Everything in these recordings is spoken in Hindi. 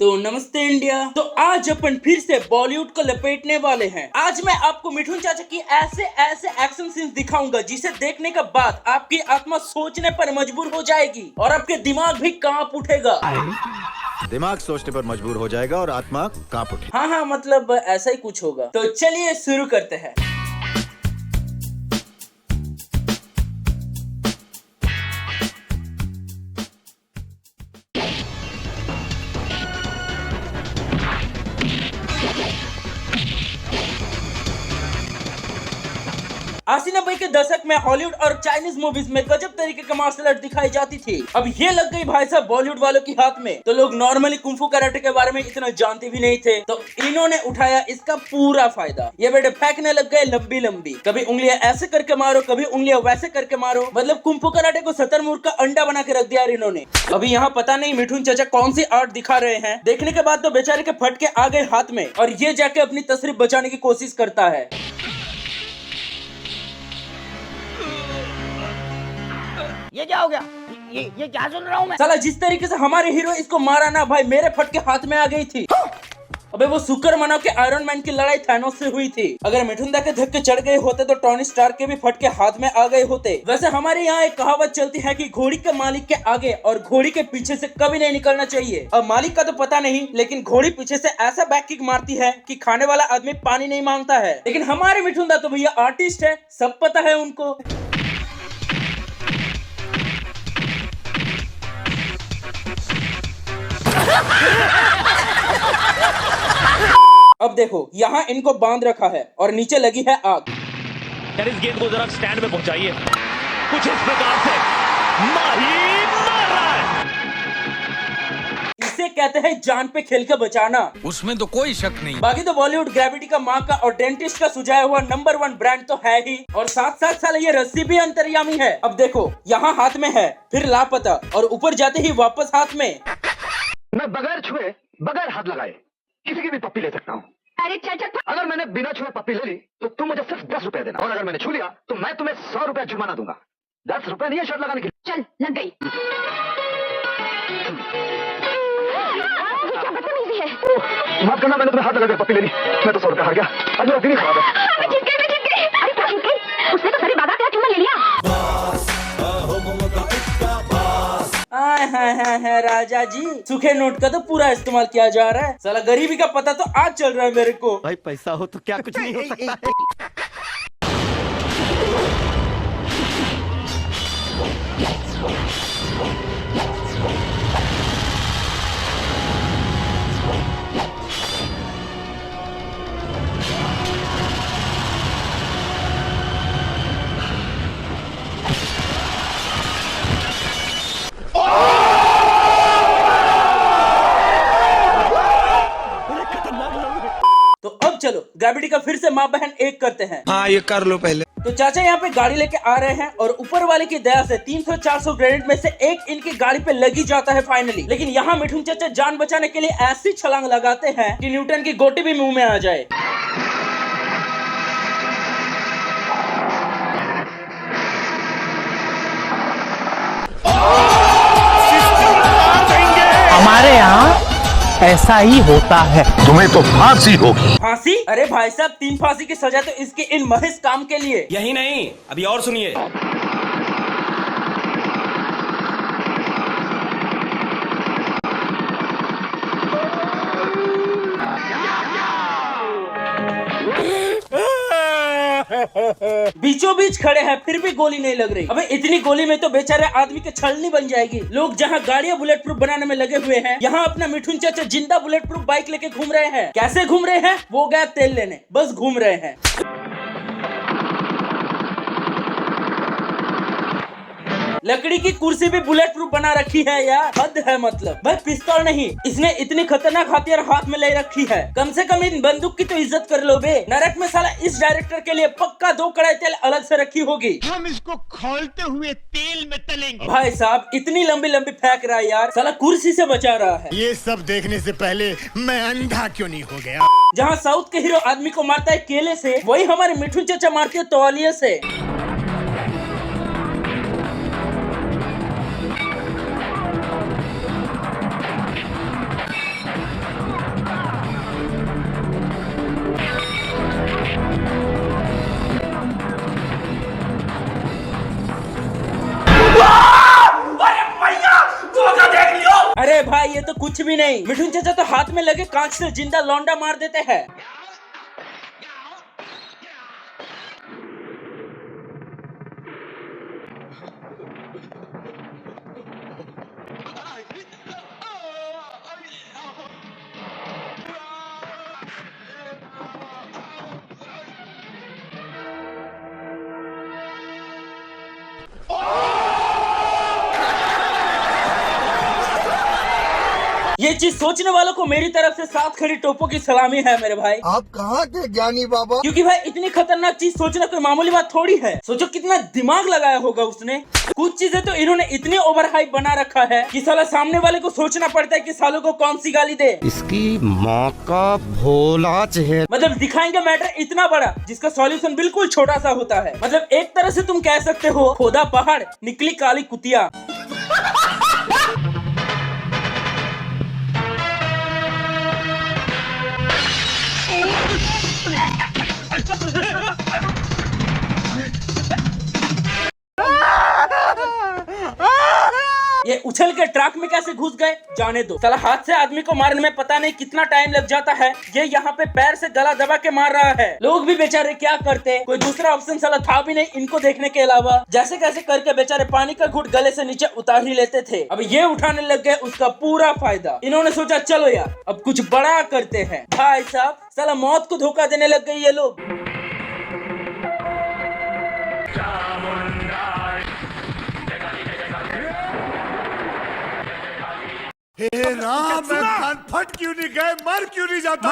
तो नमस्ते इंडिया। तो आज अपन फिर से बॉलीवुड को लपेटने वाले हैं। आज मैं आपको मिठुन चाचा की ऐसे ऐसे एक्शन सीन्स दिखाऊंगा जिसे देखने के बाद आपकी आत्मा सोचने पर मजबूर हो जाएगी और आपके दिमाग भी कांप उठेगा। दिमाग सोचने पर मजबूर हो जाएगा और आत्मा कांप उठेगी। हाँ, मतलब ऐसा ही कुछ होगा। तो चलिए शुरू करते हैं। अस्सी नब्बे के दशक में हॉलीवुड और चाइनीज मूवीज में गजब तरीके का मार्शल आर्ट दिखाई जाती थी। अब ये लग गई भाई साहब बॉलीवुड वालों की हाथ में, तो लोग नॉर्मली कुंफू कराटे के बारे में इतना जानते भी नहीं थे। तो इन्होंने उठाया इसका पूरा फायदा। ये बेटे फेंकने लग गए लंबी लंबी, कभी उंगलियां ऐसे करके मारो, कभी उंगलियां वैसे करके मारो। मतलब कुंफू कराटे को शतरमुर्ग का अंडा बना के रख दिया इन्होंने। अभी यहाँ पता नहीं मिठुन चाचा कौन सी आर्ट दिखा रहे हैं। देखने के बाद तो बेचारे के फटके आ गए हाथ में और ये जाके अपनी तस्वीर बचाने की कोशिश करता है। ये क्या हो गया? ये क्या सुन रहा हूँ मैं? साला जिस तरीके से हमारे हीरो इसको मारा ना भाई, मेरे फटके हाथ में आ गई थी। अबे वो शुक्र मनाओ कि आयरन मैन की लड़ाई थैनोस से हुई थी। अगर मिठुन दा के धक्के चढ़ गए होते तो टोनी स्टार्क के भी फटके हाथ में आ गए होते। वैसे हमारे यहाँ एक कहावत चलती है कि घोड़ी के मालिक के आगे और घोड़ी के पीछे से कभी नहीं निकलना चाहिए। अब मालिक का तो पता नहीं, लेकिन घोड़ी पीछे से ऐसा बैक किक मारती है कि खाने वाला आदमी पानी नहीं मांगता है। लेकिन हमारे मिठुन दा तो भैया आर्टिस्ट है, सब पता है उनको। अब देखो यहाँ इनको बांध रखा है और नीचे लगी है आग। यार इस गेंद को जरा स्टैंड में पहुंचाइए। कुछ इस प्रकार से माही मार रहा है। इसे कहते हैं जान पे खेल के बचाना। उसमें तो कोई शक नहीं। बाकी तो बॉलीवुड ग्रेविटी का माँ का और डेंटिस्ट का सुझाया हुआ नंबर 1 ब्रांड तो है ही, और साथ साथ साल ये रस्सी भी अंतर्यामी है। अब देखो यहाँ हाथ में है, फिर लापता, और ऊपर जाते ही वापस हाथ में। मैं बगैर छुए, बगैर हाथ लगाए किसी की भी पप्पी ले सकता हूँ। अरे चल। अगर मैंने बिना छुए पप्पी ले ली तो तुम मुझे सिर्फ 10 रुपए देना, और अगर मैंने छू लिया तो मैं तुम्हें 100 रुपए जुर्माना दूंगा। 10 रुपए नहीं है शर्ट लगाने के लिए। चल लग गई। क्या बदतमीजी है। माफ करना, मैंने तुम्हें हाथ लगाकर पप्पी ले ली। मैं तो 100 रुपए हार गया। आज मेरा दिन ही खराब है। मैं जीत गई। अरे क्या जीत गई? उसने तो सारी बाधा तेरा चुम्मा ले लिया। हाय राजा जी, सूखे नोट का तो पूरा इस्तेमाल किया जा रहा है। साला गरीबी का पता तो आज चल रहा है मेरे को। भाई पैसा हो तो क्या कुछ नहीं हो सकता है। तो अब चलो ग्रेविटी का फिर से माँ बहन एक करते हैं। हाँ ये कर लो पहले। तो चाचा यहाँ पे गाड़ी लेके आ रहे हैं और ऊपर वाले की दया से 300-400 ग्रेनेड में से एक इनकी गाड़ी पे लगी जाता है फाइनली। लेकिन यहाँ मिठुन चाचा जान बचाने के लिए ऐसी छलांग लगाते हैं कि न्यूटन की गोटी भी मुंह में आ जाए। हमारे यहाँ ऐसा ही होता है। तुम्हें तो फांसी होगी। फांसी? अरे भाई साहब 3 फांसी की सजा तो इसके इन महज काम के लिए। यही नहीं, अभी और सुनिए। बीचों बीच खड़े हैं फिर भी गोली नहीं लग रही। अबे इतनी गोली में तो बेचारे आदमी की छलनी बन जाएगी। लोग जहाँ गाड़ियाँ बुलेट प्रूफ बनाने में लगे हुए हैं, यहाँ अपना मिठुन चाचा जिंदा बुलेट प्रूफ बाइक लेके घूम रहे हैं। कैसे घूम रहे हैं? वो गया तेल लेने, बस घूम रहे हैं। लकड़ी की कुर्सी भी बुलेट प्रूफ बना रखी है यार, हद है मतलब। भाई पिस्तौल नहीं, इसने इतनी खतरनाक हथियार हाथ में ले रखी है। कम से कम इन बंदूक की तो इज्जत कर लो बे। नरक में साला इस डायरेक्टर के लिए पक्का 2 कड़ाई तेल अलग से रखी होगी। हम इसको खोलते हुए तेल में तलेंगे। भाई साहब इतनी लंबी लंबी फेंक रहा है यार, साला कुर्सी से बचा रहा है। ये सब देखने से पहले मैं अंधा क्यों नहीं हो गया। जहाँ साउथ के हीरो आदमी को मारता है केले से, वही हमारे मिठुन चाचा मारते हैं तौलिये से। अरे भाई ये तो कुछ भी नहीं, मिठुन चाचा तो हाथ में लगे कांच से जिंदा लौंडा मार देते हैं। ये चीज सोचने वालों को मेरी तरफ से 7 खड़ी टोपों की सलामी है मेरे भाई। आप कहाँ के ज्ञानी बाबा? क्योंकि भाई इतनी खतरनाक चीज सोचना कोई मामूली बात थोड़ी है। सोचो कितना दिमाग लगाया होगा उसने। कुछ चीजें तो इन्होंने इतनी ओवर हाइप बना रखा है कि साला सामने वाले को सोचना पड़ता है कि सालों को कौन सी गाली दे। इसकी माँ का भोला चेहरा। मतलब दिखाएंगे मैटर इतना बड़ा जिसका सॉल्यूशन बिल्कुल छोटा सा होता है। मतलब एक तरह से तुम कह सकते हो खोदा पहाड़ निकली काली कुतिया। ये उछल के ट्रक में कैसे घुस गए जाने दो। साला हाथ से आदमी को मारने में पता नहीं कितना टाइम लग जाता है, ये यहाँ पे पैर से गला दबा के मार रहा है। लोग भी बेचारे क्या करते, कोई दूसरा ऑप्शन साला था भी नहीं इनको देखने के अलावा। जैसे कैसे करके बेचारे पानी का घुट गले से नीचे उतार ही लेते थे। अब ये उठाने लग गए उसका पूरा फायदा। इन्होंने सोचा चलो यार अब कुछ बड़ा करते हैं। भाई साहब साला मौत को धोखा देने लग गए ये लोग। राम फट क्यों नहीं गए, मर क्यों नहीं जाता?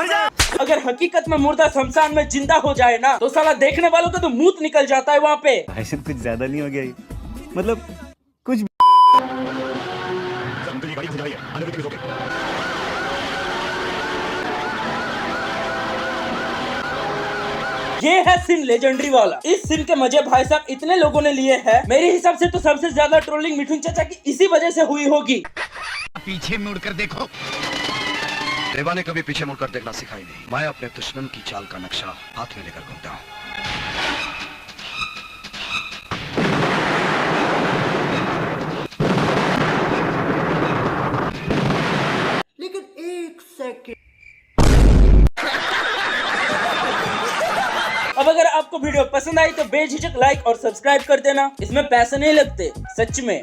अगर हकीकत में मुर्दा शमशान में जिंदा हो जाए ना तो साला देखने वालों का तो मुंह निकल जाता है वहाँ पे। ऐसे कुछ ज्यादा नहीं हो गया ये? मतलब कुछ ये है सीन लेजेंडरी वाला। इस सीन के मजे भाई साहब इतने लोगों ने लिए हैं, मेरे हिसाब से तो सबसे ज्यादा ट्रोलिंग मिठुन चाचा की इसी वजह से हुई होगी। पीछे मुड़कर देखो। देवा ने कभी पीछे मुड़कर देखना सिखाई नहीं। मैं अपने दुश्मन की चाल का नक्शा हाथ में लेकर घूमता हूँ। लेकिन एक सेकंड। अब अगर आपको वीडियो पसंद आई तो बेझिझक लाइक और सब्सक्राइब कर देना। इसमें पैसे नहीं लगते सच में।